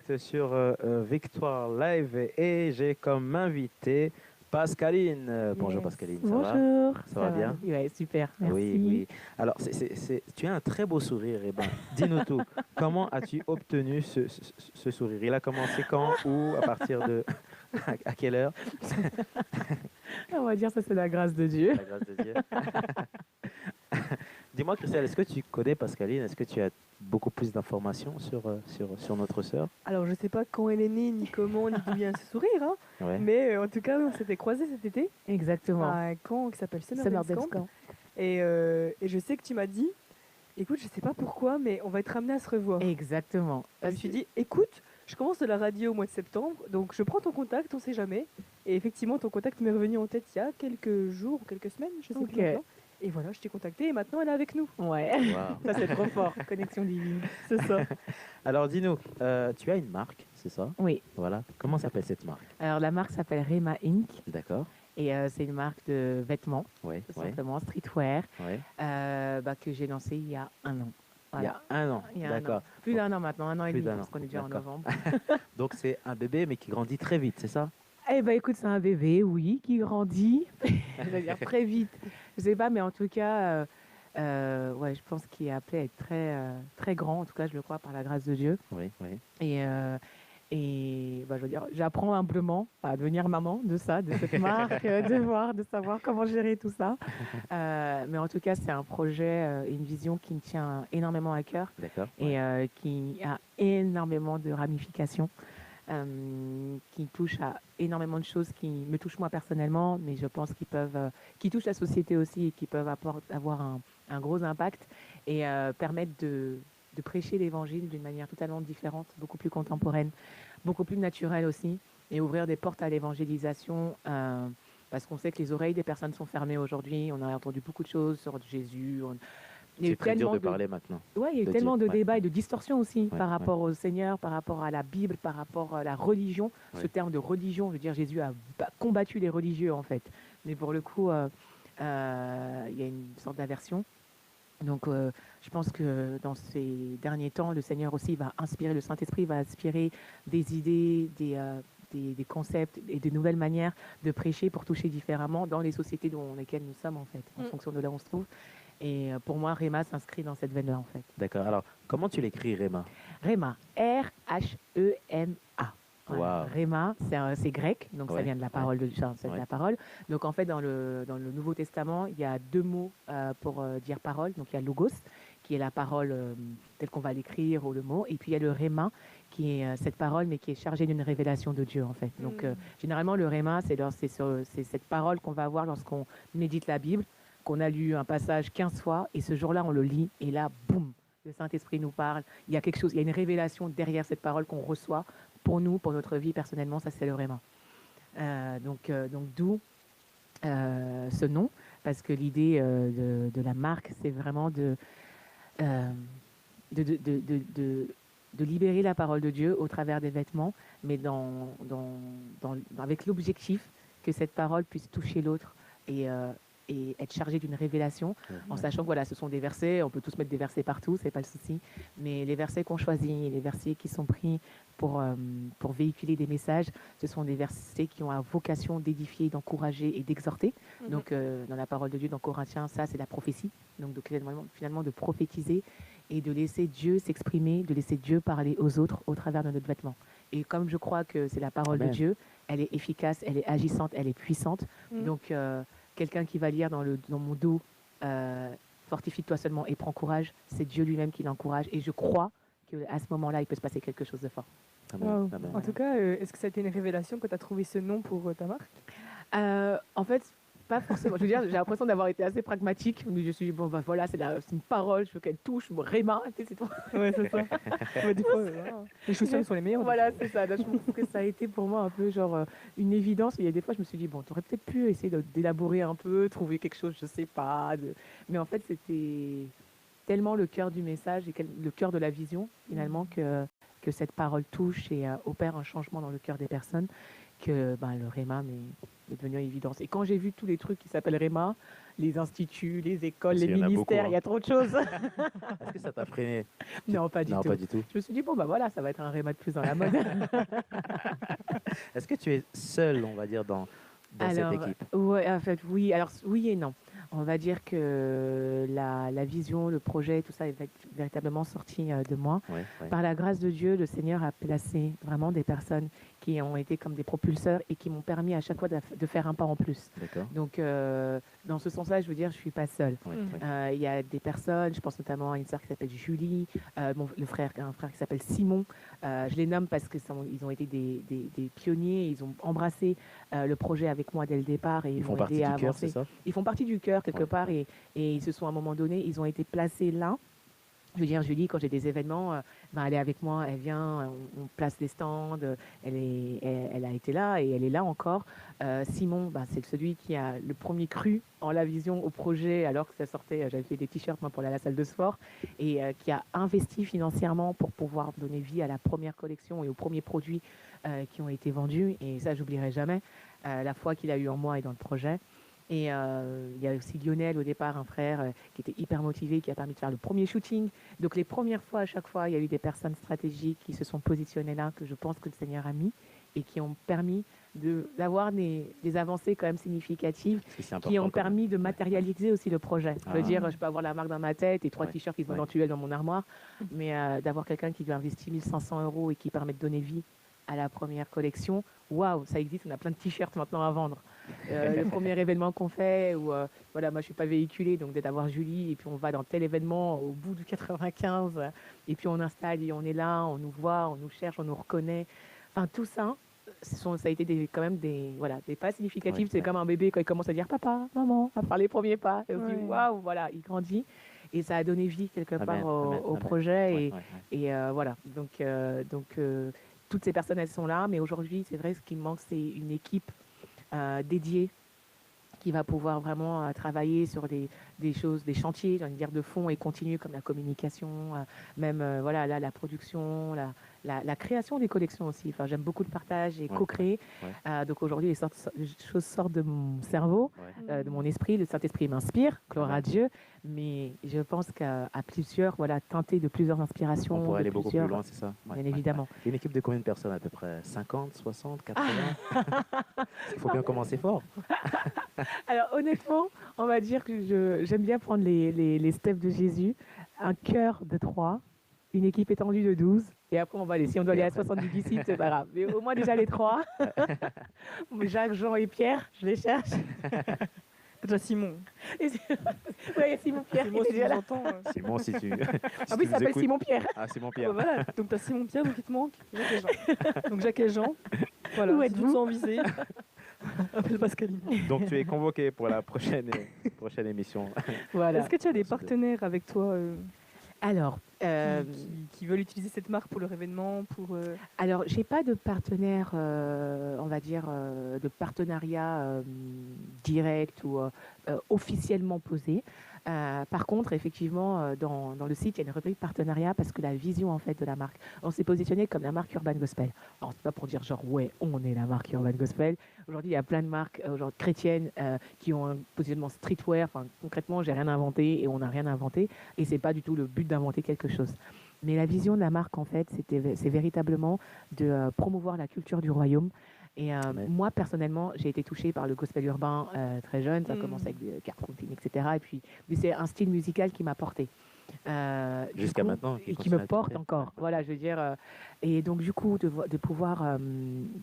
direct sur Victoire Live et j'ai comme invité Pascaline. Bonjour Yes. Pascaline, ça va? Bonjour, Ça va bien? Ouais, super, Oui, merci. oui. Alors, tu as un très beau sourire. Eh ben, dis-nous tout. Comment as-tu obtenu ce sourire? Il a commencé quand, où, à partir de... à quelle heure? On va dire ça, c'est la grâce de Dieu. La grâce de Dieu. Dis-moi, Christelle, est-ce que tu connais Pascaline? Est-ce que tu as beaucoup plus d'informations sur notre sœur? Alors, je sais pas quand elle est née, ni comment, ni d'où vient ce sourire, hein, Ouais. mais en tout cas, on s'était croisés cet été Exactement. à un camp qui s'appelle Summer Summer Dance Dance Camp. Camp. Et je sais que tu m'as dit, écoute, je sais pas pourquoi, mais on va être amené à se revoir. Exactement. Je me suis dit, écoute, je commence de la radio au mois de septembre, donc je prends ton contact, on sait jamais. Et effectivement, ton contact m'est revenu en tête il y a quelques jours ou quelques semaines, je sais Ok. plus maintenant. Et voilà, je t'ai contacté et maintenant elle est avec nous. Ouais, Waouh. ça c'est trop fort. Connexion divine. C'est ça. Alors, dis-nous, tu as une marque, c'est ça? Oui. Voilà. Comment s'appelle cette marque? Alors la marque s'appelle Rema Inc. D'accord. Et c'est une marque de vêtements, Oui, tout oui, simplement, streetwear, oui. que j'ai lancé il y a un an. Il y a un an. Il y a un an. D'accord. Plus d'un an maintenant, un an et Plus demi, d'un parce an. qu'on est déjà en D'accord. novembre. Donc, c'est un bébé, mais qui grandit très vite, c'est ça? Eh ben écoute, c'est un bébé, oui, qui grandit, je veux dire très vite. Je sais pas, mais en tout cas, ouais, je pense qu'il est appelé à être très grand. En tout cas, je le crois par la grâce de Dieu. Oui, oui. Et bah, je veux dire, j'apprends humblement à devenir maman de ça, de cette marque, de savoir comment gérer tout ça. Mais en tout cas, c'est un projet, une vision qui me tient énormément à cœur D'accord. et qui a énormément de ramifications. Qui touchent à énormément de choses qui me touchent moi personnellement, mais je pense qui touchent la société aussi et qui peuvent avoir un gros impact et permettre de prêcher l'évangile d'une manière totalement différente, beaucoup plus contemporaine, beaucoup plus naturelle aussi, et ouvrir des portes à l'évangélisation. Parce qu'on sait que les oreilles des personnes sont fermées aujourd'hui. On a entendu beaucoup de choses sur Jésus. Il y a eu C'est très dur tellement de parler maintenant. Ouais, il y a eu de tellement dire, de ouais. débats et de distorsions aussi Ouais, par ouais. rapport au Seigneur, par rapport à la Bible, par rapport à la religion. Ouais. Ce terme de religion, je veux dire, Jésus a combattu les religieux en fait. Mais pour le coup, il y a une sorte d'aversion. Donc, je pense que dans ces derniers temps, le Seigneur aussi va inspirer, le Saint-Esprit va inspirer des idées, des concepts et de nouvelles manières de prêcher pour toucher différemment dans les sociétés dans lesquelles nous sommes en fait, en fonction de là où on se trouve. Et pour moi, Rema s'inscrit dans cette veine-là, en fait. D'accord. Alors, comment tu l'écris, Réma? Rema, R-H-E-M-A. Voilà. Waouh. Rema, c'est grec, donc ça Ouais, vient de la parole, c'est de ouais. la parole. Donc en fait, dans le Nouveau Testament, il y a deux mots pour dire parole. Donc il y a logos, qui est la parole telle qu'on va l'écrire ou le mot, et puis il y a le Rema, qui est cette parole, mais qui est chargée d'une révélation de Dieu, en fait. Donc généralement, le Rema, c'est cette parole qu'on va avoir lorsqu'on médite la Bible, qu'on a lu un passage 15 fois, et ce jour-là, on le lit, et là, boum, le Saint-Esprit nous parle. Il y a quelque chose, il y a une révélation derrière cette parole qu'on reçoit pour nous, pour notre vie personnellement, ça c'est le Rema. Donc d'où ce nom, parce que l'idée de la marque, c'est vraiment euh, de libérer la parole de Dieu au travers des vêtements, mais avec l'objectif que cette parole puisse toucher l'autre et être chargée d'une révélation, en sachant que voilà, ce sont des versets, on peut tous mettre des versets partout, c'est pas le souci, mais les versets qu'on choisit, les versets qui sont pris pour véhiculer des messages, ce sont des versets qui ont à vocation d'édifier, d'encourager et d'exhorter. Donc dans la parole de Dieu, dans Corinthiens, ça c'est la prophétie, donc finalement de prophétiser et de laisser Dieu s'exprimer, de laisser Dieu parler aux autres au travers de notre vêtement. Et comme je crois que c'est la parole Amen. de Dieu, elle est efficace, elle est agissante, elle est puissante. Donc quelqu'un qui va lire dans mon dos fortifie-toi seulement et prends courage, c'est Dieu lui-même qui l'encourage. Et je crois qu'à ce moment-là, il peut se passer quelque chose de fort. Amen. Wow. Amen. En tout cas, est-ce que ça a été une révélation que tu as trouvé ce nom pour ta marque? En fait, pas forcément. Je veux dire, j'ai l'impression d'avoir été assez pragmatique. Je suis dit, bon, bah voilà, c'est une parole, je veux qu'elle touche, Réma, c'est tout. Ouais, c'est ça. Ouais, des fois, les chaussures sont les meilleures. Voilà, c'est ça. Donc, je trouve que ça a été pour moi un peu genre une évidence. Il y a des fois, je me suis dit, bon, tu aurais peut-être pu essayer d'élaborer un peu, trouver quelque chose, je sais pas. Mais en fait, c'était tellement le cœur du message et le cœur de la vision, finalement, que que cette parole touche et opère un changement dans le cœur des personnes, que le REMA est devenu une évidence. Et quand j'ai vu tous les trucs qui s'appellent REMA, les instituts, les écoles, Parce les qu'il y en a ministères, beaucoup, il y a trop de choses. Est-ce que ça t'a freiné? Non, pas du Non, tout. pas du tout. Je me suis dit, bon, voilà, ça va être un REMA de plus dans la mode. Est-ce que tu es seul, on va dire, dans cette équipe? Ouais, en fait, oui. Alors, oui et non. On va dire que la vision, le projet, tout ça est véritablement sorti de moi. Ouais, ouais. Par la grâce de Dieu, le Seigneur a placé vraiment des personnes qui ont été comme des propulseurs et qui m'ont permis à chaque fois de faire un pas en plus. D'accord. Donc, dans ce sens-là, je veux dire, je ne suis pas seule. Ouais, Mm. ouais. Il y a des personnes, je pense notamment à une sœur qui s'appelle Julie, un frère qui s'appelle Simon. Je les nomme parce qu'ils ont été des pionniers, ils ont embrassé le projet avec moi dès le départ et Ils ils font m'ont partie aidé du à cœur, c'est avancer. ça? Ils font partie du cœur quelque Ouais, part ouais. et ils se sont à un moment donné, ils ont été placés là. Je veux dire, Julie, quand j'ai des événements, elle est avec moi, elle vient, on place des stands, elle a été là et elle est là encore. Simon, c'est celui qui a le premier cru en la vision au projet alors que ça sortait, j'avais fait des t-shirts moi, pour la salle de sport et qui a investi financièrement pour pouvoir donner vie à la première collection et aux premiers produits qui ont été vendus. Et ça, j'oublierai jamais la foi qu'il a eue en moi et dans le projet. Et il y a aussi Lionel au départ, un frère qui était hyper motivé, qui a permis de faire le premier shooting. Donc les premières fois, à chaque fois, il y a eu des personnes stratégiques qui se sont positionnées là, que je pense que le Seigneur a mis, et qui ont permis d'avoir des avancées quand même significatives, Parce que c'est qui ont important, quand même. permis de matérialiser aussi le projet. Je veux Ah. dire, je peux avoir la marque dans ma tête et 3 Ouais. t-shirts qui sont Ouais. dans tuelle dans mon armoire, mais d'avoir quelqu'un qui lui investit 1 500 € et qui permet de donner vie à la première collection, waouh, ça existe, on a plein de t-shirts maintenant à vendre. Le premier événement qu'on fait, où voilà, moi je suis pas véhiculée, donc d'avoir Julie, et puis on va dans tel événement au bout du 95, et puis on installe et on est là, on nous voit, on nous cherche, on nous reconnaît. Enfin tout ça, ça a été quand même des pas significatifs. Ouais, C'est ouais. comme un bébé quand il commence à dire papa, maman, à faire les premiers pas, et on se dit Ouais. waouh, voilà, il grandit. Et ça a donné vie quelque Amen, part au amen, amen. projet. Ouais, Et, ouais, ouais. et voilà, donc toutes ces personnes, elles sont là, mais aujourd'hui, c'est vrai, ce qui me manque, c'est une équipe dédiée qui va pouvoir vraiment travailler sur des choses, des chantiers, j'ai envie de dire, de fond et continu, comme la communication, même voilà, la production, la création des collections aussi. Enfin, j'aime beaucoup le partage et Ouais, co-créer. ouais. Donc aujourd'hui, les choses sortent de mon cerveau, Ouais. de mon esprit. Le Saint-Esprit m'inspire, gloire Amen. à Dieu. Mais je pense qu'à plusieurs, voilà, teinter de plusieurs inspirations. On pourrait de aller beaucoup plus plusieurs- loin, c'est ça? Ouais, Bien ouais, évidemment. ouais. Une équipe de combien de personnes à peu près? 50, 60, 80? Il faut bien commencer fort. Alors honnêtement, on va dire que j'aime bien prendre les steps de Jésus. Un cœur de 3, une équipe étendue de 12, et après on va aller. Si on doit aller à 70 disciples, c'est pas grave. Mais au moins déjà les 3. Jacques, Jean et Pierre, je les cherche. Déjà Simon. Et ouais, Simon Pierre. Simon, qui si était déjà tu nous là. entends. Simon, si tu. Ah oui, il s'appelle Simon Pierre. Ah, Simon Ah bah Pierre. voilà, donc tu as Simon Pierre, donc il te manque Jacques et Jean. Donc Jacques et Jean, voilà, Où si tu te êtes-vous sens visé, appelle Pascaline. Donc tu es convoqué pour la prochaine émission. Voilà. Est-ce que tu as des partenaires avec toi Alors, qui veulent utiliser cette marque pour leur événement alors, j'ai pas de partenaire, on va dire, de partenariat direct ou officiellement posé. Par contre, effectivement, dans le site, il y a une rubrique partenariat parce que la vision en fait de la marque, on s'est positionné comme la marque Urban Gospel. Alors, c'est pas pour dire genre ouais, on est la marque Urban Gospel. Aujourd'hui, il y a plein de marques chrétiennes qui ont un positionnement streetwear. Enfin, concrètement, j'ai rien inventé et on n'a rien inventé. Et c'est pas du tout le but d'inventer quelque chose. Mais la vision de la marque, en fait, c'est véritablement de promouvoir la culture du royaume. Et moi, personnellement, j'ai été touchée par le gospel urbain très jeune. Ça a commencé avec des cartooning, etc. Et puis, c'est un style musical qui m'a portée. Jusqu'à coup, maintenant. et qui me porte encore. Voilà, je veux dire. Et donc, du coup, de pouvoir,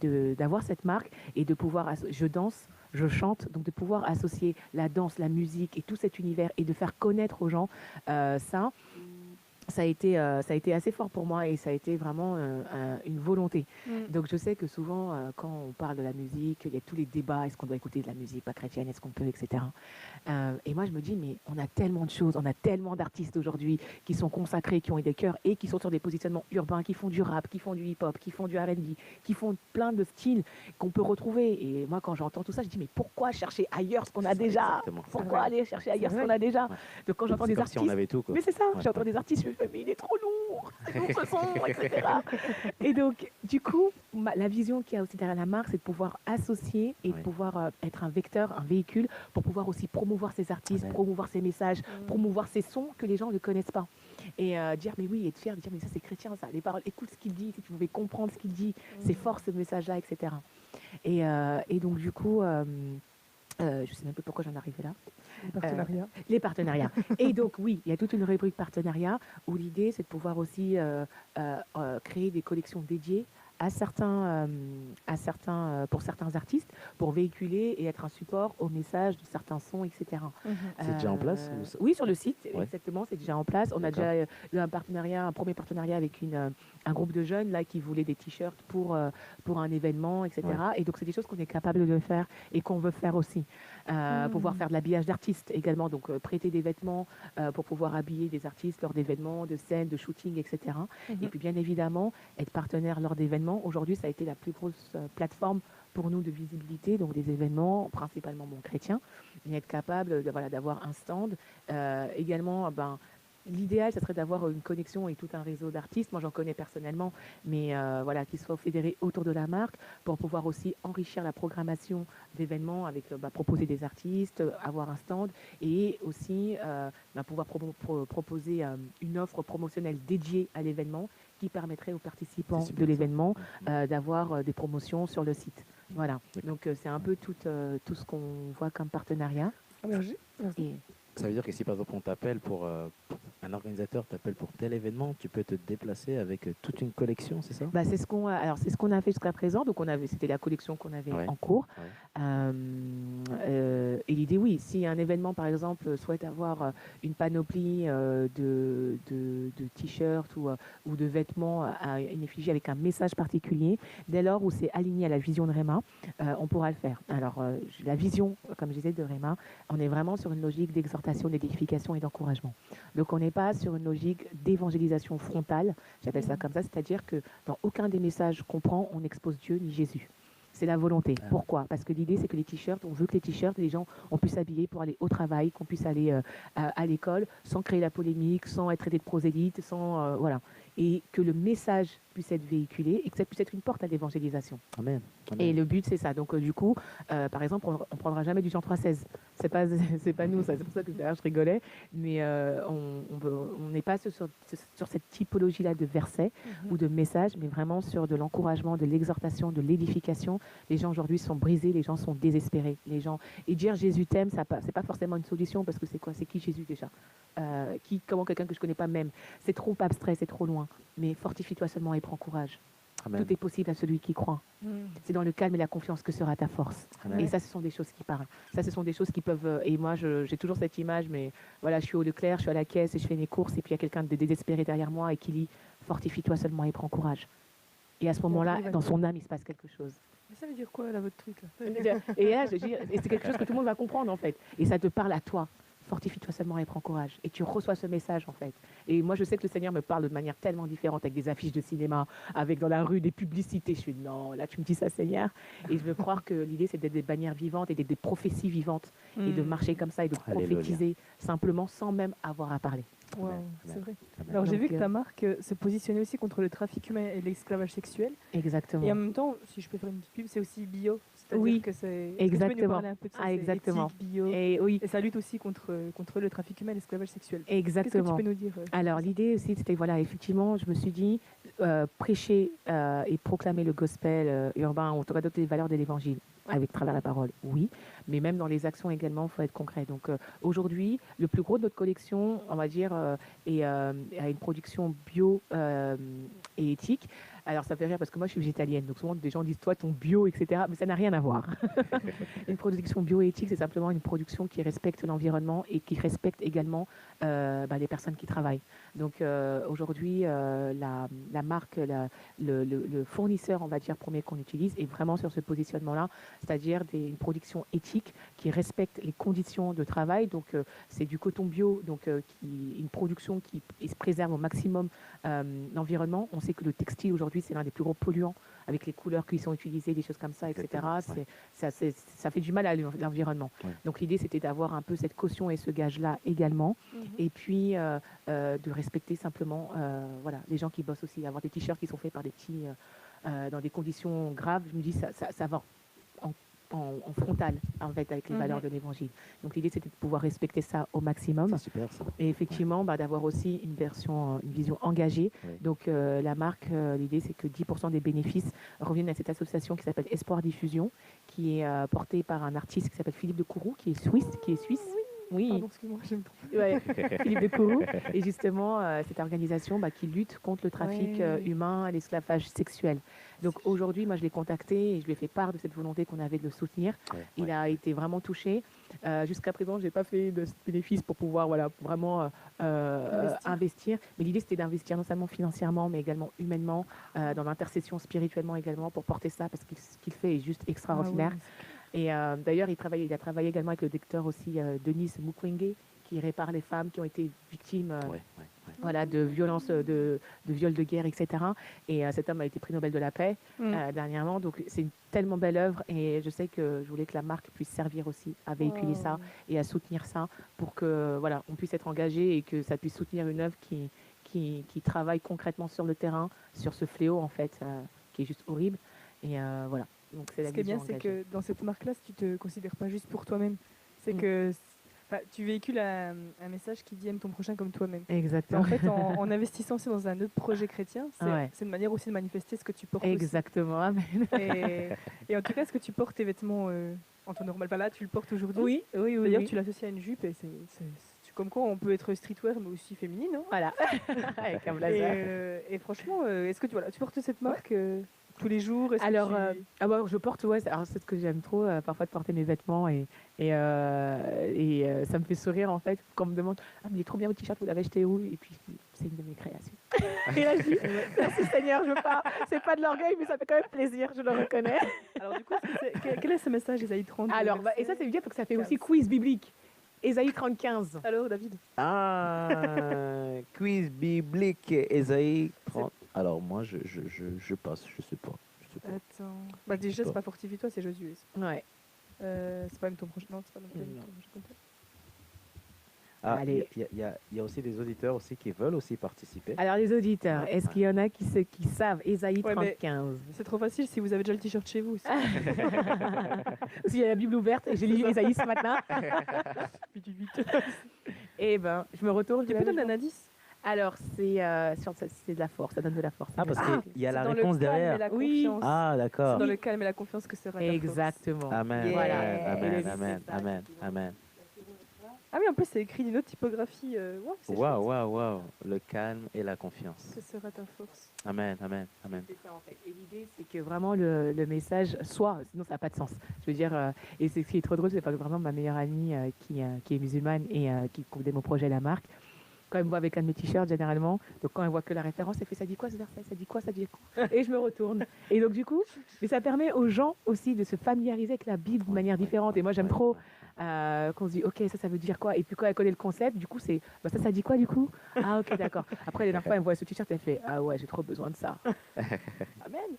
d'avoir cette marque et de pouvoir, je danse, je chante, donc de pouvoir associer la danse, la musique et tout cet univers et de faire connaître aux gens ça a été assez fort pour moi et ça a été vraiment une volonté. Donc je sais que souvent, quand on parle de la musique, il y a tous les débats, est-ce qu'on doit écouter de la musique pas chrétienne, est-ce qu'on peut, etc. Et moi je me dis, mais on a tellement de choses, on a tellement d'artistes aujourd'hui qui sont consacrés, qui ont des cœurs et qui sont sur des positionnements urbains, qui font du rap, qui font du hip-hop, qui font du R&B, qui font plein de styles qu'on peut retrouver. Et moi quand j'entends tout ça, je dis, mais pourquoi chercher ailleurs ce qu'on a déjà? Exactement. Pourquoi aller chercher ailleurs ce qu'on a déjà? Donc quand j'entends des comme artistes... si on avait tout, quoi. Mais c'est ça, Ouais, j'entends ouais. des artistes de famille, il est trop lourd, c'est lourd ce son, etc. Et donc, du coup, la vision qu'il y a aussi derrière la marque, c'est de pouvoir associer et de Oui. pouvoir être un vecteur, un véhicule, pour pouvoir aussi promouvoir ces artistes, Amen. promouvoir ces messages, promouvoir ces sons que les gens ne connaissent pas. Et dire, mais oui, être fier, de dire, mais ça c'est chrétien, ça, les paroles, écoute ce qu'il dit, si tu pouvais comprendre ce qu'il dit, c'est fort ce message-là, etc. Et donc, du coup, je ne sais même plus pourquoi j'en arrivais là. Partenariat. Les partenariats. Et donc, oui, il y a toute une rubrique partenariat où l'idée, c'est de pouvoir aussi créer des collections dédiées pour certains artistes, pour véhiculer et être un support au message de certains sons, etc. C'est déjà en place Oui, sur le site, Ouais. exactement, c'est déjà en place. On a D'accord. déjà eu un premier partenariat avec un groupe de jeunes là, qui voulaient des t-shirts pour un événement, etc. Ouais. Et donc, c'est des choses qu'on est capable de faire et qu'on veut faire aussi. Pouvoir faire de l'habillage d'artistes également, donc prêter des vêtements pour pouvoir habiller des artistes lors d'événements, de scènes, de shooting, etc. Et puis bien évidemment, être partenaire lors d'événements. Aujourd'hui, ça a été la plus grosse plateforme pour nous de visibilité, donc des événements principalement chrétiens, et être capable d'avoir un stand. Également, l'idéal, ce serait d'avoir une connexion et tout un réseau d'artistes. Moi, j'en connais personnellement, mais qui soient fédérés autour de la marque pour pouvoir aussi enrichir la programmation d'événements avec proposer des artistes, avoir un stand et aussi pouvoir proposer une offre promotionnelle dédiée à l'événement qui permettrait aux participants de l'événement d'avoir des promotions sur le site. Voilà. Donc, c'est un peu tout ce qu'on voit comme partenariat. Merci. Et Ça veut dire que si par exemple on t'appelle pour un organisateur t'appelle pour tel événement, tu peux te déplacer avec toute une collection, c'est ça? c'est ce qu'on a fait jusqu'à présent. Donc c'était la collection qu'on avait Ouais. en cours. Ouais. Et l'idée, oui, si un événement par exemple souhaite avoir une panoplie de t-shirts ou de vêtements à une effigie avec un message particulier, dès lors où c'est aligné à la vision de Réma, on pourra le faire. Alors la vision, comme je disais, de Réma, on est vraiment sur une logique d'exhortation, d'édification et d'encouragement. Donc on n'est pas sur une logique d'évangélisation frontale, j'appelle ça comme ça, c'est-à-dire que dans aucun des messages qu'on prend, on n'expose Dieu ni Jésus. C'est la volonté. Pourquoi? Parce que l'idée, c'est que les t-shirts, on veut que les t-shirts, les gens, on puisse s'habiller pour aller au travail, qu'on puisse aller à l'école sans créer la polémique, sans être traité de prosélyte, sans voilà. Et que le message puisse être véhiculé et que ça puisse être une porte à l'évangélisation. Amen. Et le but, c'est ça. Donc, du coup, par exemple, on ne prendra jamais du Jean 3,16. C'est pas nous, ça. C'est pour ça que d'ailleurs, je rigolais. Mais on n'est pas sur cette typologie-là de versets ou de messages, mais vraiment sur de l'encouragement, de l'exhortation, de l'édification. Les gens aujourd'hui sont brisés, les gens sont désespérés. Et dire Jésus t'aime, c'est pas forcément une solution parce que c'est quoi? C'est qui Jésus déjà? Comment quelqu'un que je connais pas même? C'est trop abstrait, c'est trop loin. Mais fortifie-toi seulement et prends courage. Amen. Tout est possible à celui qui croit. C'est dans le calme et la confiance que sera ta force. Amen. Et ça, ce sont des choses qui parlent. Ça, ce sont des choses qui peuvent... Et moi, j'ai toujours cette image, mais voilà, je suis au Leclerc, je suis à la caisse et je fais mes courses, et puis il y a quelqu'un de désespéré derrière moi et qui dit « Fortifie-toi seulement et prends courage ». Et à ce moment-là, dans son âme, il se passe quelque chose. Mais ça veut dire quoi, là, votre truc là Et là, et c'est quelque chose que tout le monde va comprendre, en fait. Et ça te parle à toi. Fortifie-toi seulement et prends courage. Et tu reçois ce message, en fait. Et moi, je sais que le Seigneur me parle de manière tellement différente, avec des affiches de cinéma, avec dans la rue des publicités. Je suis non, là, tu me dis ça, Seigneur. Et je veux croire que l'idée, c'est d'être des bannières vivantes et d'être des prophéties vivantes et de marcher comme ça et de prophétiser simplement sans même avoir à parler. Wow, Amen. c'est vrai. Amen. Alors j'ai Donc, vu que ta marque se positionnait aussi contre le trafic humain et l'esclavage sexuel. Exactement. Et en même temps, si je peux faire une petite pub, c'est aussi bio. C'est-à-dire Oui, que c'est... exactement. Est-ce que tu peux nous parler un peu de ça? C'est Exactement. éthique, bio. Et oui, Et ça lutte aussi contre le trafic humain et l'esclavage sexuel. Qu'est-ce que exactement. tu peux nous dire Alors l'idée aussi, c'était effectivement, je me suis dit, prêcher et proclamer le gospel urbain, ou en tout cas d'autres valeurs de l'évangile, avec travers la parole, oui, mais même dans les actions également, il faut être concret. Donc aujourd'hui, le plus gros de notre collection, on va dire, a une production bio et éthique. Alors ça fait rire parce que moi je suis végétalienne, donc souvent des gens disent toi ton bio, etc. Mais ça n'a rien à voir. Une production bioéthique, c'est simplement une production qui respecte l'environnement et qui respecte également les personnes qui travaillent. Donc aujourd'hui, la marque, le fournisseur, on va dire, premier qu'on utilise est vraiment sur ce positionnement-là, c'est-à-dire une production éthique qui respecte les conditions de travail. Donc c'est du coton bio, donc une production qui préserve au maximum l'environnement. On sait que le textile aujourd'hui aujourd'hui, c'est l'un des plus gros polluants avec les couleurs qui sont utilisées, des choses comme ça, etc. Exactement, ouais. Ça fait du mal à l'environnement. Ouais. Donc l'idée, c'était d'avoir un peu cette caution et ce gage-là également. Et puis de respecter simplement voilà, les gens qui bossent aussi, avoir des t-shirts qui sont faits par des petits, dans des conditions graves. Je me dis, ça va en frontal en fait, avec les valeurs de l'évangile. Donc l'idée, c'était de pouvoir respecter ça au maximum. C'est super ça. Et effectivement, d'avoir aussi une vision engagée. Oui. Donc la marque, l'idée, c'est que 10% des bénéfices reviennent à cette association qui s'appelle Espoir Diffusion, qui est portée par un artiste qui s'appelle Philippe de Courroux, qui est suisse. Oui, Pardon, excuse-moi, j'aime trop. ouais, Philippe de Courroux. Et justement, cette organisation qui lutte contre le trafic Ouais. humain et l'esclavage sexuel. Donc aujourd'hui, moi, je l'ai contacté et je lui ai fait part de cette volonté qu'on avait de le soutenir. Ouais, Il ouais. a été vraiment touché. Jusqu'à présent, je n'ai pas fait de bénéfice pour pouvoir vraiment investir. Mais l'idée, c'était d'investir non seulement financièrement, mais également humainement, dans l'intercession spirituellement également, pour porter ça, parce que ce qu'il fait est juste extraordinaire. Et d'ailleurs, il a travaillé également avec le docteur aussi, Denise Mukwege, qui répare les femmes qui ont été victimes Ouais. voilà, de violences, de viols de guerre, etc. Et cet homme a été prix Nobel de la paix dernièrement. Donc c'est une tellement belle œuvre et je sais que je voulais que la marque puisse servir aussi à véhiculer ça et à soutenir ça pour que voilà, on puisse être engagé et que ça puisse soutenir une œuvre qui travaille concrètement sur le terrain, sur ce fléau en fait, qui est juste horrible. Et voilà. Donc, c'est la Ce qui est bien, vision c'est engagée. que dans cette marque-là, si tu te considères pas juste pour toi-même, c'est que tu véhicules un message qui dit aime ton prochain comme toi-même. Et Exactement. en fait, en investissant aussi dans un autre projet chrétien, c'est une manière aussi de manifester ce que tu portes. Exactement. Amen. Et en tout cas, ce que tu portes, tes vêtements en temps normal, pas là, tu le portes aujourd'hui. Oui. D'ailleurs, tu l'associes à une jupe et comme quoi on peut être streetwear mais aussi féminine. Hein. Voilà. Avec un blazer. Et franchement, est-ce que tu portes cette marque tous les jours? Alors, je porte, alors c'est ce que j'aime trop, parfois de porter mes vêtements et ça me fait sourire en fait quand on me demande « Ah, mais il est trop bien votre t-shirt, vous l'avez acheté où ?» Et puis, c'est une de mes créations. Et là, je dis « Merci Seigneur, c'est pas de l'orgueil, mais ça fait quand même plaisir, je le reconnais. » Alors du coup, quel est ce message, Ésaïe 30? Alors, et ça c'est bien parce que ça fait aussi quiz biblique. Ésaïe 30:15. Alors, David? Quiz biblique, Ésaïe 30. Alors moi, je passe, je sais pas. Attends. Déjà, c'est pas Fortifie-toi, c'est Josué. Ouais. C'est pas même ton prochain. Non, c'est pas non plus ton prochain. Ah, Allez. il y a aussi des auditeurs aussi qui veulent aussi participer. Alors les auditeurs, est-ce qu'il y en a qui savent Ésaïe 30:15? C'est trop facile si vous avez déjà le t-shirt chez vous. S'il y a la Bible ouverte et j'ai lu Ésaïe ce matin. Eh ben, je me retourne. Tu peux donner un indice? Alors c'est de la force, ça donne de la force. Ah, parce qu'il y a la réponse dans le calme derrière. et la Oui. confiance. Ah, d'accord. C'est dans le calme et la confiance que sera ta force. Exactement. Amen. Yeah. Amen. Et Amen. c'est ça. Amen. Amen. Ah oui, en plus, c'est écrit d'une autre typographie. C'est chouette. Waouh. Le calme et la confiance. Que sera ta force? Amen. Amen. Amen. C'est ça en fait. Et l'idée, c'est que vraiment le message soit, sinon ça n'a pas de sens. Je veux dire, et c'est ce qui est trop drôle, c'est parce que vraiment ma meilleure amie qui est musulmane et qui couvrait mon projet La Marque, quand elle me voit avec un de mes t-shirts généralement, donc quand elle voit que la référence, elle fait ça dit quoi ce verset, ça dit quoi, ça dit quoi, et je me retourne. Et donc du coup, mais ça permet aux gens aussi de se familiariser avec la Bible de manière différente. Et moi j'aime trop qu'on se dit ok ça veut dire quoi, et puis quand elle connaît le concept, du coup c'est ça dit quoi du coup, ah ok d'accord. Après la dernière fois elle me voit ce t-shirt, elle fait ah ouais j'ai trop besoin de ça. Amen.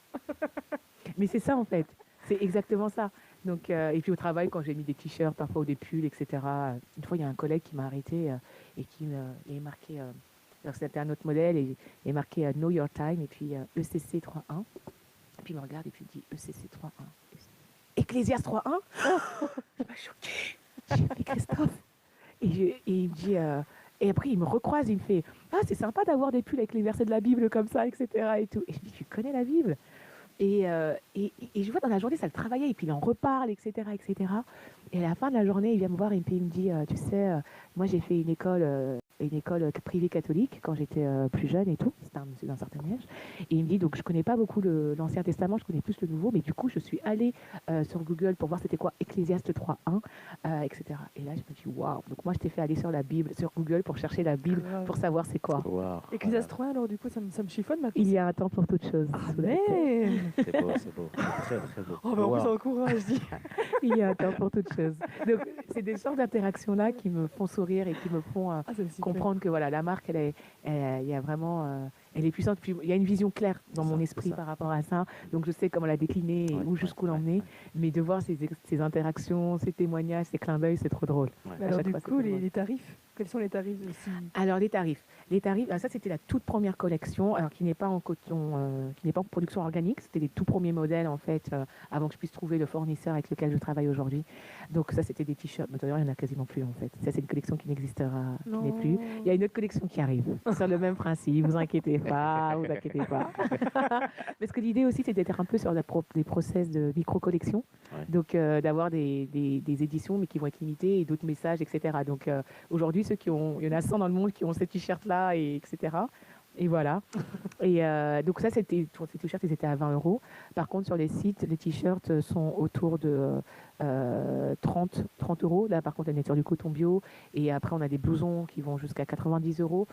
Mais c'est ça en fait, c'est exactement ça. Donc, et puis au travail, quand j'ai mis des t-shirts, parfois ou des pulls, etc. Une fois, il y a un collègue qui m'a arrêté et qui est marqué, alors c'était un autre modèle, et il est marqué Know Your Time, et puis ECC 3.1. Et puis il me regarde et puis il dit ECC 3.1. Ecclésiaste 3.1. Je m'a choquée. J'ai fait Christophe. Et il me dit, et après il me recroise, il me fait ah, c'est sympa d'avoir des pulls avec les versets de la Bible comme ça, etc. Et tout. Et je me dis, tu connais la Bible? Et je vois dans la journée, ça le travaillait, et puis il en reparle, etc., etc. Et à la fin de la journée, il vient me voir et puis il me dit, tu sais, moi j'ai fait une école privée catholique quand j'étais plus jeune et tout, c'était un monsieur d'un certain âge. Et il me dit, donc je connais pas beaucoup l'Ancien Testament, je connais plus le Nouveau, mais du coup je suis allée sur Google pour voir c'était quoi Ecclésiaste 3.1, etc. Et là je me dis, waouh, donc moi je t'ai fait aller sur la Bible, sur Google pour chercher la Bible, pour savoir c'est quoi. Wow. Ecclésiaste 3, alors du coup ça me chiffonne ma Il y a un temps pour toute chose. mais C'est beau. Très, très beau. oh, bah, on vous encourage, dis. Il y a un temps pour toute chose. Donc, c'est des sortes d'interactions-là qui me font sourire et qui me font comprendre que voilà, la marque, il y a vraiment Elle est puissante. Puis, il y a une vision claire dans mon C'est esprit ça. par rapport à ça. Donc, je sais comment la décliner et Ouais, où jusqu'où ouais, l'emmener. ouais. Mais de voir ces interactions, ces témoignages, ces clins d'œil, c'est trop drôle. Ouais. Mais À alors, chaque du fois, c'est coup, trop drôle. les tarifs, quels sont les tarifs aussi? Alors les tarifs, ça c'était la toute première collection, alors qui n'est pas en coton, qui n'est pas en production organique, c'était les tout premiers modèles en fait, avant que je puisse trouver le fournisseur avec lequel je travaille aujourd'hui. Donc ça c'était des t-shirts, mais d'ailleurs il n'y en a quasiment plus en fait. Ça c'est une collection qui n'existera, qui n'est plus. Il y a une autre collection qui arrive sur le même principe, vous inquiétez pas, vous inquiétez pas. Parce que l'idée aussi c'est d'être un peu sur des process de micro-collection, Ouais. donc d'avoir des éditions mais qui vont être limitées et d'autres messages, etc. Donc aujourd'hui, il y en a 100 dans le monde qui ont ces t-shirts-là, etc. Et voilà. Et donc ça, ces t-shirts, ils étaient à 20 €. Par contre, sur les sites, les t-shirts sont autour de 30 €. Là, par contre, on est sur du coton bio. Et après, on a des blousons qui vont jusqu'à 90 €.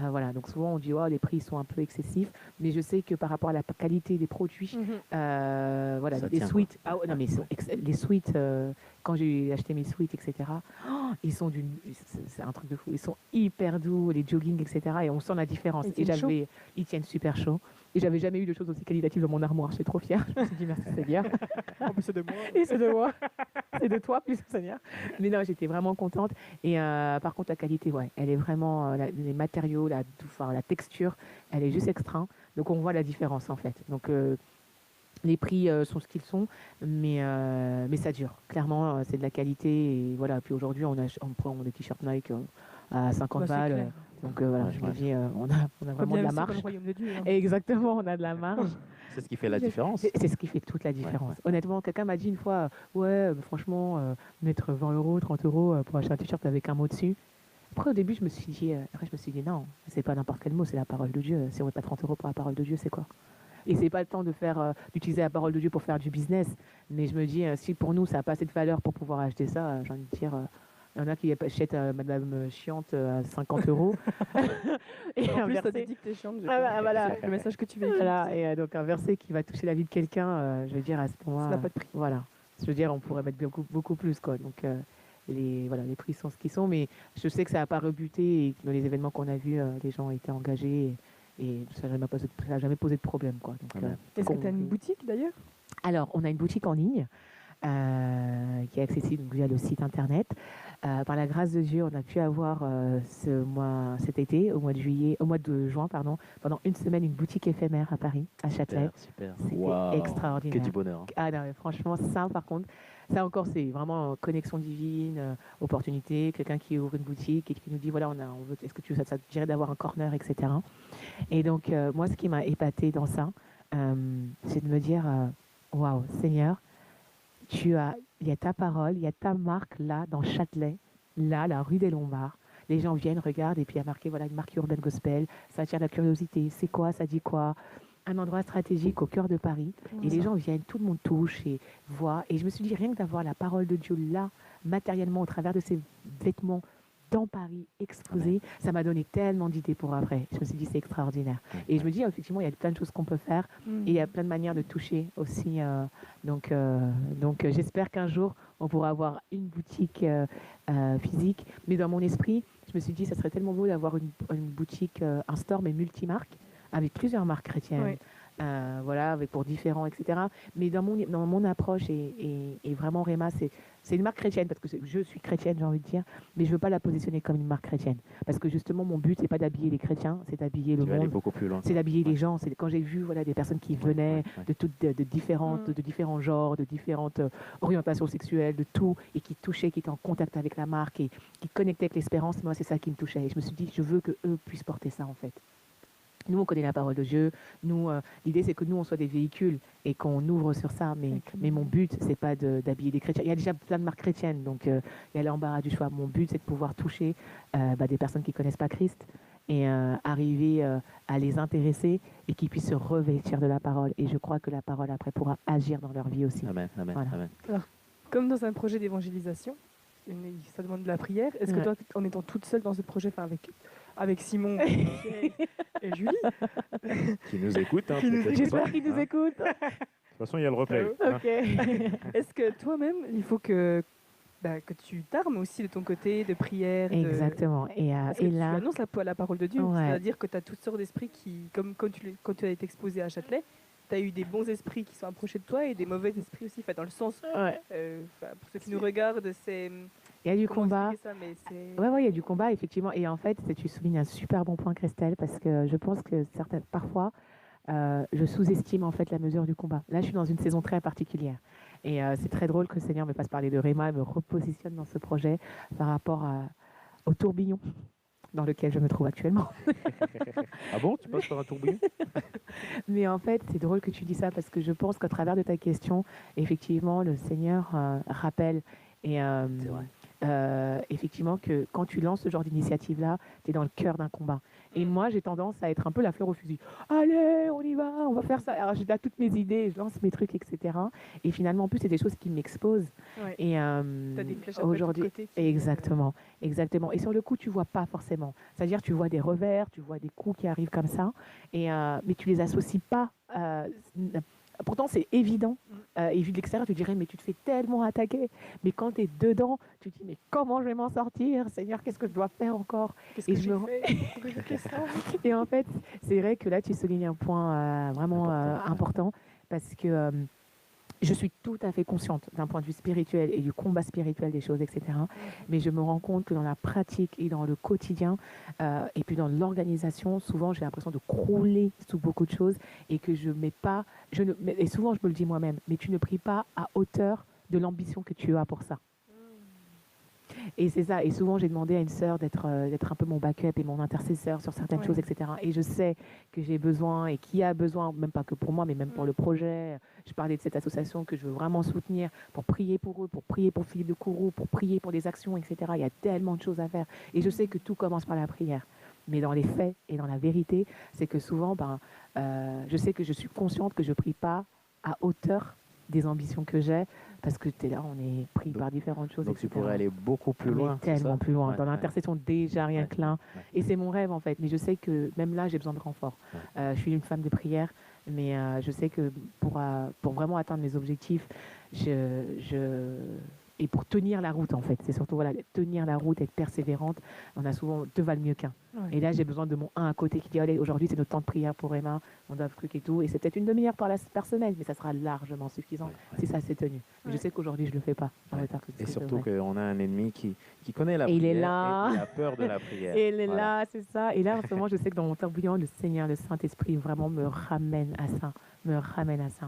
Voilà. Donc souvent, on dit, oh, les prix sont un peu excessifs. Mais je sais que par rapport à la qualité des produits, voilà, Ça les tient, sweats, ah ouais, non, mais les sweats, quand j'ai acheté mes sweats, etc., ils sont c'est un truc de fou. Ils sont hyper doux, les joggings, etc. Et on sent la différence. Ils tiennent chaud. Ils tiennent super chaud. Et j'avais jamais eu de choses aussi qualitatives dans mon armoire. J'étais trop fière. Je me suis dit merci Seigneur. En plus, c'est de moi. Et c'est de moi. C'est de toi plus Seigneur. Mais non, j'étais vraiment contente. Et par contre, la qualité, ouais, elle est vraiment, les matériaux, la texture, elle est juste extra. Donc on voit la différence en fait. Donc les prix sont ce qu'ils sont, mais ça dure. Clairement, c'est de la qualité. Et voilà. Puis aujourd'hui, on prend des t-shirts Nike à 50 Bah, c'est balles. clair. Donc voilà, Ouais, je me ouais. dis, on a vraiment de la Comme marge. le royaume de Dieu. Hein. Exactement, on a de la marge. C'est ce qui fait la différence. C'est ce qui fait toute la différence. Honnêtement, quelqu'un m'a dit une fois, ouais, franchement, mettre 20 €, 30 € pour acheter un t-shirt avec un mot dessus. Après, au début, je me suis dit, non, c'est pas n'importe quel mot, c'est la parole de Dieu. Si on met pas 30 € pour la parole de Dieu, c'est quoi? Et c'est pas le temps de d'utiliser la parole de Dieu pour faire du business. Mais je me dis, si pour nous, ça n'a pas assez de valeur pour pouvoir acheter ça, j'ai envie de dire, il y en a qui achètent Madame Chiante à 50 €. Et En un plus, ça verset- te dit que t'es chiante. voilà. Le message que tu veux. Voilà, et donc un verset qui va toucher la vie de quelqu'un, je veux dire, à ce moment-là. Ça n'a pas de prix. Voilà. Je veux dire, on pourrait mettre beaucoup plus, quoi. Donc, les prix sont ce qu'ils sont, mais je sais que ça n'a pas rebuté et que dans les événements qu'on a vus, les gens ont été engagés et ça n'a jamais posé de problème, quoi. Donc, Est-ce que tu as une boutique d'ailleurs? alors, on a une boutique en ligne qui est accessible via le site internet. Par la grâce de Dieu, on a pu avoir cet été, au mois de juin, pardon, pendant une semaine, une boutique éphémère à Paris, à Châtelet. Super. C'était Waouh. extraordinaire. Que du bonheur. Ah non, mais franchement, ça par contre, ça encore, c'est vraiment connexion divine, opportunité, quelqu'un qui ouvre une boutique et qui nous dit, voilà, est-ce que ça te dirait d'avoir un corner, etc. Et donc, moi, ce qui m'a épaté dans ça, c'est de me dire, waouh, Seigneur, il y a ta parole, il y a ta marque là, dans Châtelet, là, la rue des Lombards. Les gens viennent, regardent, et puis il y a marqué, voilà, une marque urbaine gospel, ça attire la curiosité, c'est quoi, ça dit quoi? Un endroit stratégique au cœur de Paris, et les gens viennent, tout le monde touche et voit. Et je me suis dit, rien que d'avoir la parole de Dieu là, matériellement, au travers de ces vêtements, dans Paris, exposés, ça m'a donné tellement d'idées pour après. Je me suis dit, c'est extraordinaire. Et je me dis, effectivement, il y a plein de choses qu'on peut faire, et il y a plein de manières de toucher aussi. Donc, j'espère qu'un jour, on pourra avoir une boutique physique. Mais dans mon esprit, je me suis dit, ça serait tellement beau d'avoir une boutique, un store, mais multimarque, avec plusieurs marques chrétiennes. Ouais. Voilà, pour différents, etc. Mais dans mon approche, et vraiment Réma, c'est une marque chrétienne, parce que je suis chrétienne, j'ai envie de dire, mais je ne veux pas la positionner comme une marque chrétienne. Parce que justement, mon but, c'est pas d'habiller les chrétiens, c'est d'habiller le Tu vas aller monde. beaucoup plus loin. C'est d'habiller les gens. C'est quand j'ai vu des personnes qui venaient de différents genres, de différentes orientations sexuelles, de tout, et qui touchaient, qui étaient en contact avec la marque et qui connectaient avec l'espérance. Moi, c'est ça qui me touchait. Et je me suis dit, je veux que eux puissent porter ça en fait. Nous, on connaît la parole de Dieu. Nous, l'idée, c'est que nous, on soit des véhicules et qu'on ouvre sur ça. Mais mon but, c'est pas d'habiller des chrétiens. Il y a déjà plein de marques chrétiennes, donc il y a l'embarras du choix. Mon but, c'est de pouvoir toucher des personnes qui connaissent pas Christ et arriver à les intéresser et qu'ils puissent se revêtir de la parole. Et je crois que la parole, après, pourra agir dans leur vie aussi. Amen, amen, Voilà. amen. Comme dans un projet d'évangélisation, ça demande de la prière. Est-ce que Ouais. toi, en étant toute seule dans ce projet, enfin avec Simon et Julie, Qui nous écoute. Hein, Qui nous peut-être J'espère pas, qu'ils nous hein. écoutent. De toute façon, il y a le replay. hein. Ok. est-ce que toi-même, il faut que que tu t'armes aussi de ton côté, de prière. Exactement. Parce que Et tu là, annonces la parole de Dieu. Ouais. C'est-à-dire que tu as toutes sortes d'esprits qui, comme quand tu as été exposé à Châtelet, tu as eu des bons esprits qui sont approchés de toi et des mauvais esprits aussi. Enfin, dans le sens, ouais, pour ceux qui nous regardent, c'est. il y a du Comment combat. expliquer ça, mais c'est. Ouais, il y a du combat, effectivement. Et en fait, tu soulignes un super bon point, Christelle, parce que je pense que parfois, je sous-estime en fait la mesure du combat. Là, je suis dans une saison très particulière. Et c'est très drôle que le Seigneur me fasse parler de Réma et me repositionne dans ce projet par rapport au tourbillon dans lequel je me trouve actuellement. Ah bon, tu passes par un tourbillon? Mais en fait, c'est drôle que tu dis ça parce que je pense qu'à travers de ta question, effectivement, le Seigneur rappelle et C'est vrai. effectivement que quand tu lances ce genre d'initiative-là, tu es dans le cœur d'un combat. Et moi, j'ai tendance à être un peu la fleur au fusil. Allez, on y va, on va faire ça. Alors, j'ai là toutes mes idées, je lance mes trucs, etc. Et finalement, en plus, c'est des choses qui m'exposent. Ouais. Et T'as des flèches après de aujourd'hui, côté qui- exactement, exactement. Et sur le coup, tu vois pas forcément. C'est-à-dire, tu vois des revers, tu vois des coups qui arrivent comme ça, mais tu les associes pas. Pourtant, c'est évident. Et vu de l'extérieur, tu dirais, mais tu te fais tellement attaquer. Mais quand tu es dedans, tu te dis, mais comment je vais m'en sortir? Seigneur, qu'est-ce que je dois faire encore? Qu'est-ce que Et je j'ai me- fait pour éviter ça Et en fait, c'est vrai que là, tu soulignes un point vraiment important parce que je suis tout à fait consciente d'un point de vue spirituel et du combat spirituel des choses, etc. Mais je me rends compte que dans la pratique et dans le quotidien, et puis dans l'organisation, souvent j'ai l'impression de crouler sous beaucoup de choses et que je mets pas, et souvent je me le dis moi-même, mais tu ne pries pas à hauteur de l'ambition que tu as pour ça. Et c'est ça. Et souvent, j'ai demandé à une sœur d'être un peu mon backup et mon intercesseur sur certaines Ouais. choses, etc. Et je sais que j'ai besoin et qui a besoin, même pas que pour moi, mais même pour le projet. Je parlais de cette association que je veux vraiment soutenir pour prier pour eux, pour prier pour Philippe de Kourou, pour prier pour des actions, etc. Il y a tellement de choses à faire. Et je sais que tout commence par la prière. Mais dans les faits et dans la vérité, c'est que souvent, je sais que je suis consciente que je prie pas à hauteur des ambitions que j'ai, parce que tu es là, on est pris par différentes choses. Donc tu etc. pourrais aller beaucoup plus Mais loin. c'est tellement ça? plus loin. Ouais, Dans ouais. l'intercession, déjà rien Ouais, que là. ouais. Et c'est mon rêve, en fait. Mais je sais que même là, j'ai besoin de renfort. Ouais. Je suis une femme de prière, mais je sais que pour vraiment atteindre mes objectifs, et pour tenir la route, en fait, c'est surtout tenir la route, être persévérante, on a souvent deux valent mieux qu'un. Ouais. Et là, j'ai besoin de mon un à côté qui dit, allez, aujourd'hui, c'est notre temps de prière pour Emma, on doit truc et tout. Et c'est peut-être une demi-heure par semaine, mais ça sera largement suffisant si ça s'est tenu. Mais je sais qu'aujourd'hui, je ne le fais pas. Ouais. Parce que Et c'est surtout vrai. qu'on a un ennemi qui connaît la Et il prière est là. et il a peur de la prière. Et il est Voilà. là, c'est ça. Et là, en ce moment, je sais que dans mon tourbillon, le Seigneur, le Saint-Esprit, vraiment me ramène à ça. Me ramène à ça.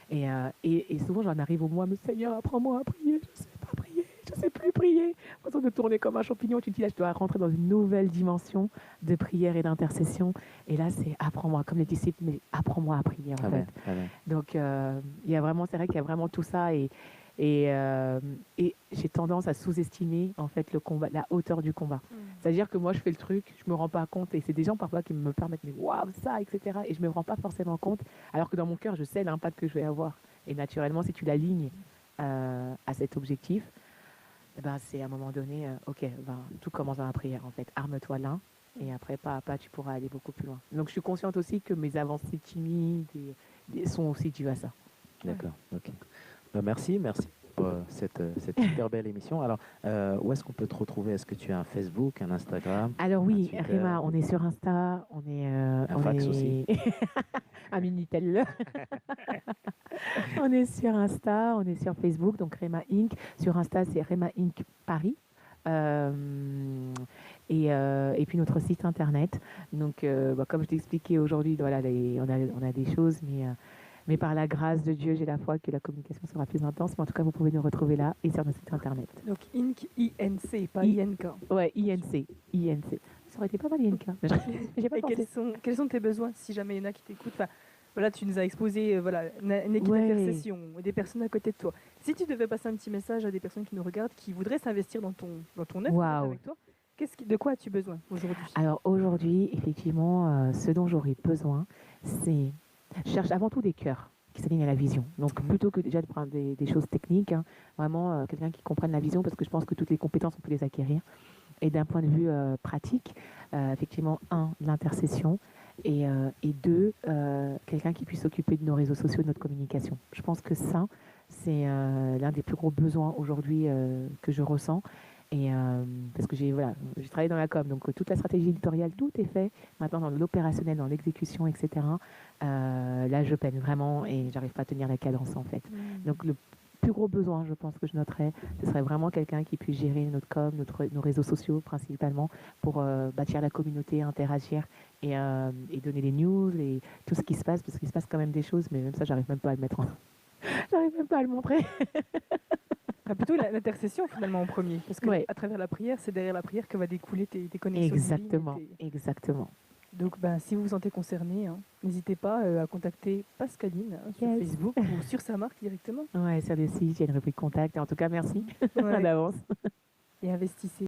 Et souvent, j'en arrive au moi, mais Seigneur, apprends-moi à prier. Je ne sais pas prier. Je ne sais plus prier. Façon de tourner comme un champignon. Tu te dis, là, je dois rentrer dans une nouvelle dimension de prière et d'intercession. Et là, c'est apprends-moi, comme les disciples, mais apprends-moi à prier, en Amen, fait. amen. Donc, il y a vraiment, c'est vrai qu'il y a vraiment tout ça. Et j'ai tendance à sous-estimer, en fait, le combat, la hauteur du combat. C'est-à-dire que moi, je fais le truc, je me rends pas compte, et c'est des gens parfois qui me permettent, mais waouh, ça, etc. Et je me rends pas forcément compte, alors que dans mon cœur, je sais l'impact que je vais avoir. Et naturellement, si tu l'alignes à cet objectif, c'est à un moment donné, tout commence dans la prière, en fait. Arme-toi là, et après, pas à pas, tu pourras aller beaucoup plus loin. Donc, je suis consciente aussi que mes avancées timides sont aussi dues à ça. D'accord. Ok. Merci pour cette super belle émission. Alors, où est-ce qu'on peut te retrouver? Est-ce que tu as un Facebook, un Instagram? Alors oui, Twitter. Réma, on est sur Insta, on est... fax aussi. un Minitel. On est sur Insta, on est sur Facebook, donc Réma Inc. Sur Insta, c'est Réma Inc. Paris. Et puis notre site internet. Donc, comme je t'ai expliqué aujourd'hui, voilà, on a des choses, mais par la grâce de Dieu, j'ai la foi que la communication sera plus intense. Mais en tout cas, vous pouvez nous retrouver là et sur notre site internet. Donc INC, INC, pas INK. Ouais, INC. Ça aurait été pas mal INK. Mais j'ai pas Et pensé. quels sont tes besoins si jamais il y en a qui t'écoutent? Enfin, voilà, tu nous as exposé une équipe Ouais. d'intercession, des personnes à côté de toi. Si tu devais passer un petit message à des personnes qui nous regardent, qui voudraient s'investir dans ton œuvre Waouh. avec toi, de quoi as-tu besoin aujourd'hui? Alors aujourd'hui, effectivement, ce dont j'aurais besoin, c'est... Je cherche avant tout des cœurs qui s'alignent à la vision. Donc plutôt que déjà de prendre des choses techniques, vraiment quelqu'un qui comprenne la vision, parce que je pense que toutes les compétences, on peut les acquérir. Et d'un point de vue pratique, effectivement, l'intercession, et deux, quelqu'un qui puisse s'occuper de nos réseaux sociaux, de notre communication. Je pense que ça, c'est l'un des plus gros besoins aujourd'hui que je ressens. Et parce que j'ai travaillé dans la com, donc toute la stratégie éditoriale, tout est fait. Maintenant, dans l'opérationnel, dans l'exécution, etc. Là, je peine vraiment et j'arrive pas à tenir la cadence en fait. Donc le plus gros besoin, je pense que je noterais, ce serait vraiment quelqu'un qui puisse gérer notre com, nos réseaux sociaux principalement, pour bâtir la communauté, interagir et donner les news et tout ce qui se passe, parce qu'il se passe quand même des choses, mais même ça, j'arrive même pas à le mettre en... j'arrive même pas à le montrer. Enfin, plutôt l'intercession finalement en premier, parce que Ouais. à travers la prière, c'est derrière la prière que va découler tes connexions. Exactement, divines et exactement. Donc si vous vous sentez concerné, hein, n'hésitez pas à contacter Pascaline sur Yes. Facebook ou sur sa marque directement Ouais, sur le site, il y a une rubrique contact. En tout cas, merci Ouais. d'avance. et investissez.